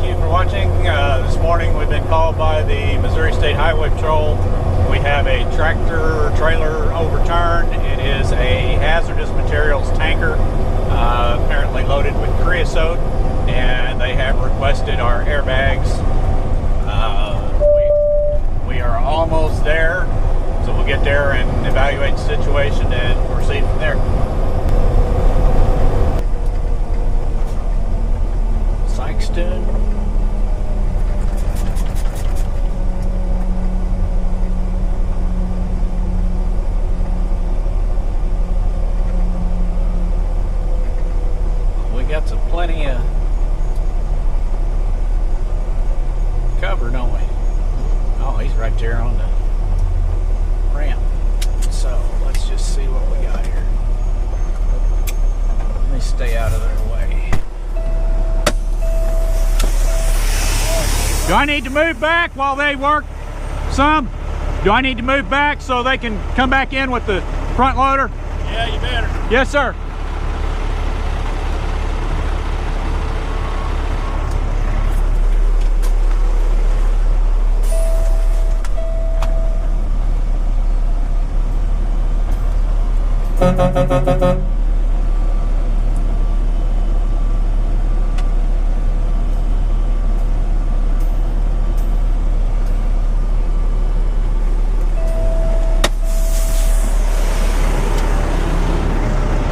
you for watching. This morning we've been called by the Missouri State Highway Patrol. We have a tractor trailer overturned. It is a hazardous materials tanker, apparently loaded with creosote, and they have requested our airbags. We are almost there, so we'll get there and evaluate the situation and proceed from there. Sykeston. We got some plenty of cover, don't we? Oh, he's right there on the ramp. So let's just see what we got here. Let me stay out of their way. Do I need to move back while they work some? Do I need to move back so they can come back in with the front loader? Yeah, you better. Yes, sir.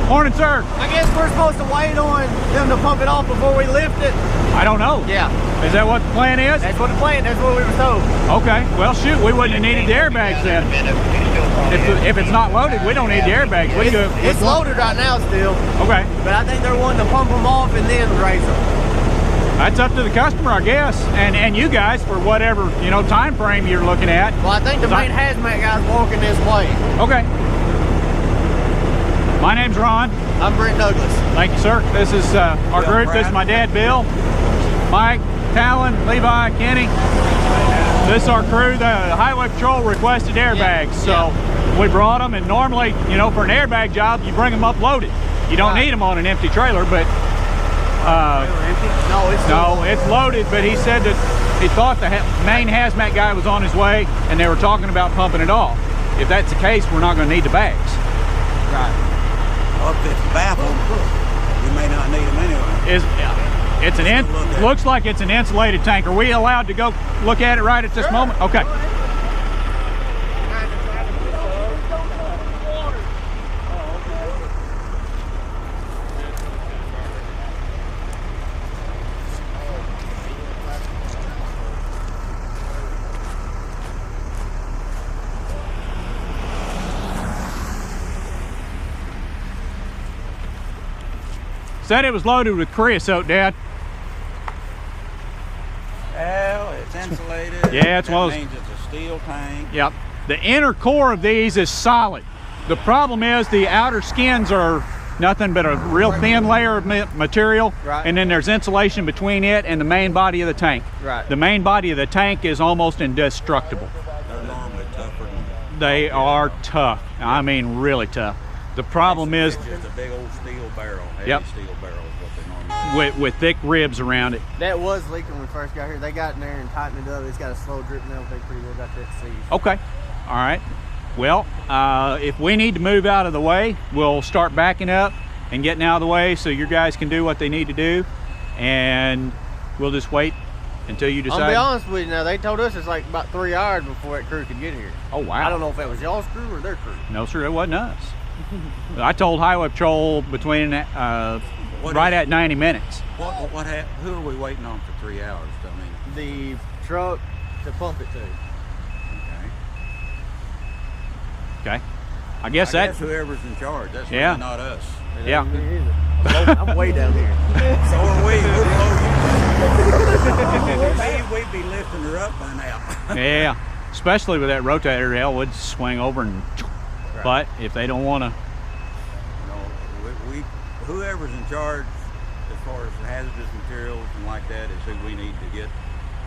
Morning, sir. I guess we're supposed to wait on them to pump it off before we lift it. I don't know. Yeah. Is that what the plan is? That's what the plan, that's what we were told. Okay. Well, shoot, we wouldn't have needed the airbags then. If it's not loaded, we don't need the airbags. We do. It's loaded right now still. Okay. But I think they're wanting to pump them off and then raise them. That's up to the customer, I guess, and you guys for whatever time frame you're looking at. Well, I think the main hazmat guy's walking this way. Okay. My name's Ron. I'm Brent Douglas. Thank you, sir. This is our group. This is my dad, Bill, Mike, Talon, Levi, Kenny. This is our crew. The Highway Patrol requested airbags, so we brought them. And normally, for an airbag job, you bring them up loaded. You don't need them on an empty trailer, but no, it's loaded. But he said that he thought the main hazmat guy was on his way, and they were talking about pumping it off. If that's the case, we're not going to need the bags. Right. Well, if it's baffled, we may not need them anyway. It's an looks like it's an insulated tank. Are we allowed to go look at it right at this moment? Okay. Said it was loaded with creosote, Dad. Well, it's insulated. Yeah, it's one of those. Means it's a steel tank. Yep. The inner core of these is solid. The problem is the outer skins are nothing but a real thin layer of material, and then there's insulation between it and the main body of the tank. Right. The main body of the tank is almost indestructible. They're normally tougher than They are tough. I mean, really tough. The problem is it's just a big old steel barrel, heavy steel barrel is what they normally with thick ribs around it. That was leaking when we first got here. They got in there and tightened it up. It's got a slow drip now. They pretty well got that seized. Okay. All right. Well, if we need to move out of the way, we'll start backing up and getting out of the way so your guys can do what they need to do, and we'll just wait until you decide. I'll be honest with you now, they told us it's like about 3 hours before that crew could get here. Oh, wow. I don't know if that was y'all's crew or their crew. No, sir, it wasn't us. I told Highway Patrol between right at 90 minutes. What happened? Who are we waiting on for 3 hours? I mean, The truck to pump it to. Okay. I guess whoever's in charge. That's Yeah. really not us. Yeah. I'm way down here. So are we. Maybe we'd be lifting her up by now. Yeah. Especially with that rotator, hell, would swing over and. But if they don't want to, whoever's in charge as far as hazardous materials and like that is who we need to get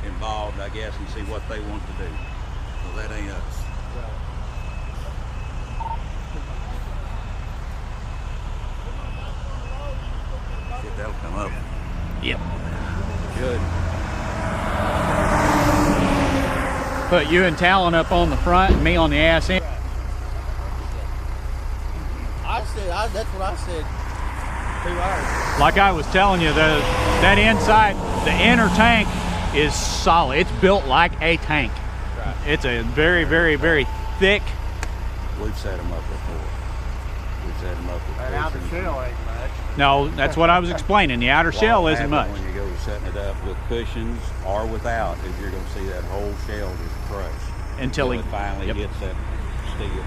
involved, I guess, and see what they want to do. So that ain't us. Shit, that'll come up. Yep. Good. Put you and Talon up on the front and me on the ass end. That's what I said 2 hours. Like I was telling you, that inside, the inner tank is solid. It's built like a tank. Right. It's a very, very, very thick. We've set them up before. We've set them up with That outer cushions. shell ain't much. No, that's what I was explaining. The outer shell What isn't will much. happen when you go to setting it up with cushions or without, is you're going to see that whole shell just crush Until it finally yep. hits that steel.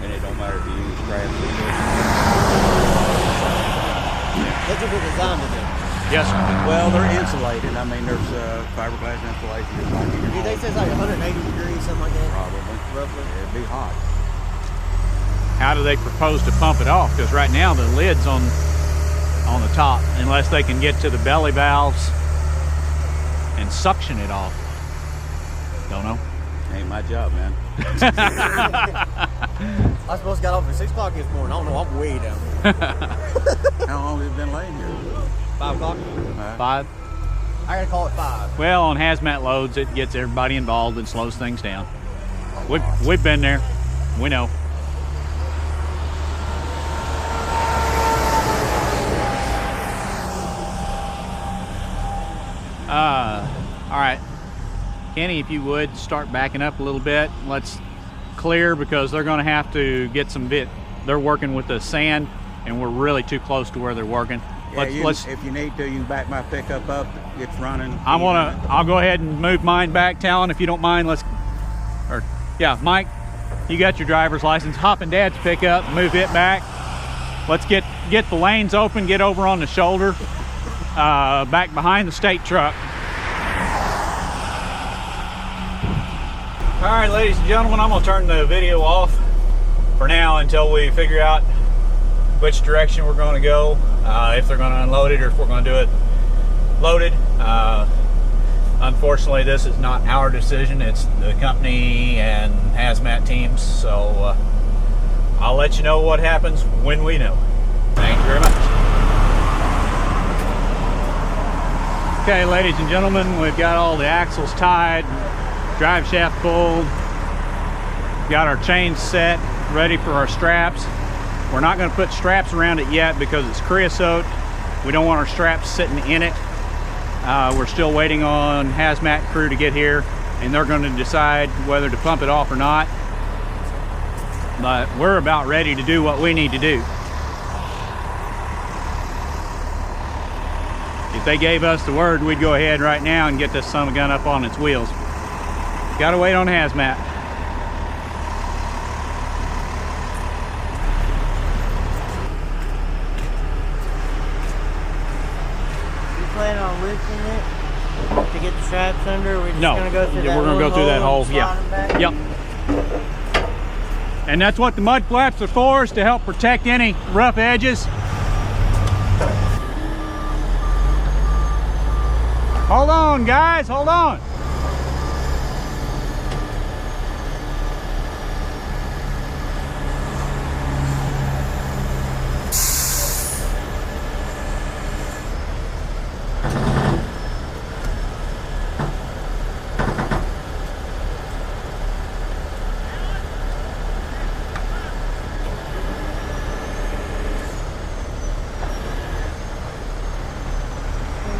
And it don't matter if you use straps or cushions. That's a good design to do. Yes, sir. Well, they're insulated. I mean, there's fiberglass insulation just like in your They home. say it's like 180 degrees, something like that. Probably. Roughly. It'd be hot. How do they propose to pump it off? Because right now the lid's on the top, unless they can get to the belly valves and suction it off. Don't know. Ain't my job, man. I supposed to got off at 6 o'clock this morning. I don't know, I'm way down here. How long have you been laying here? 5 o'clock? 5. I gotta call it 5. Well, on hazmat loads, it gets everybody involved and slows things down. We've been there. We know. All right, Kenny, if you would start backing up a little bit. Let's clear, because they're going to have to get some bit. They're working with the sand, and we're really too close to where they're working. Yeah, if you need to, you can back my pickup up. It's running. I'll go ahead and move mine back, Talon, if you don't mind. Yeah, Mike, you got your driver's license. Hop in Dad's pickup, move it back. Let's get the lanes open, get over on the shoulder, back behind the state truck. All right, ladies and gentlemen, I'm gonna turn the video off for now until we figure out which direction we're gonna go, if they're gonna unload it or if we're gonna do it loaded. Unfortunately, this is not our decision. It's the company and hazmat teams. So I'll let you know what happens when we know. Thank you very much. Okay, ladies and gentlemen, we've got all the axles tied, drive shaft pulled, got our chains set, ready for our straps. We're not going to put straps around it yet because it's creosote. We don't want our straps sitting in it. We're still waiting on hazmat crew to get here, and they're going to decide whether to pump it off or not. But we're about ready to do what we need to do. If they gave us the word, we'd go ahead right now and get this son of a gun up on its wheels. Gotta wait on hazmat. You plan on lifting it to get the straps under? Or we're just No, gonna go through that we're gonna go through that hole. and Yeah. slide 'em back? Yep. And that's what the mud flaps are for, is to help protect any rough edges. Hold on, guys, hold on.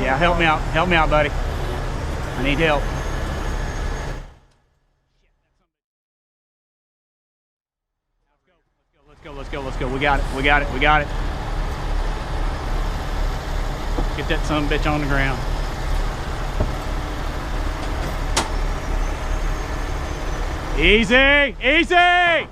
Yeah, help me out, buddy. I need help. Let's go. We got it. Get that son of a bitch on the ground. Easy, easy!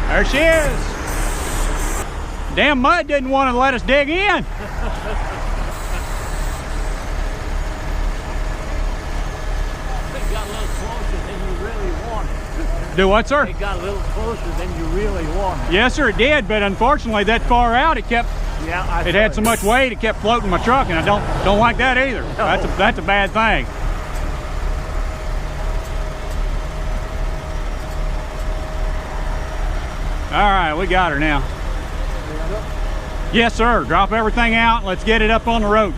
There she is. Damn mud didn't want to let us dig in. Got a little close. than you really wanted. Do what, sir? It got a little closer than you really wanted. Yes, sir, it did, but unfortunately that far out it kept, Yeah, it had so much weight it kept floating my truck, and I don't like that either. That's a bad thing. All right, we got her now. Yes, sir. Drop everything out. Let's get it up on the road.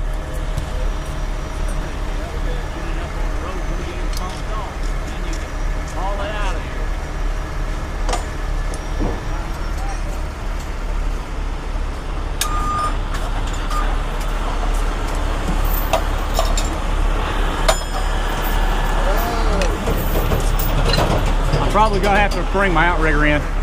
I'm probably gonna have to bring my outrigger in.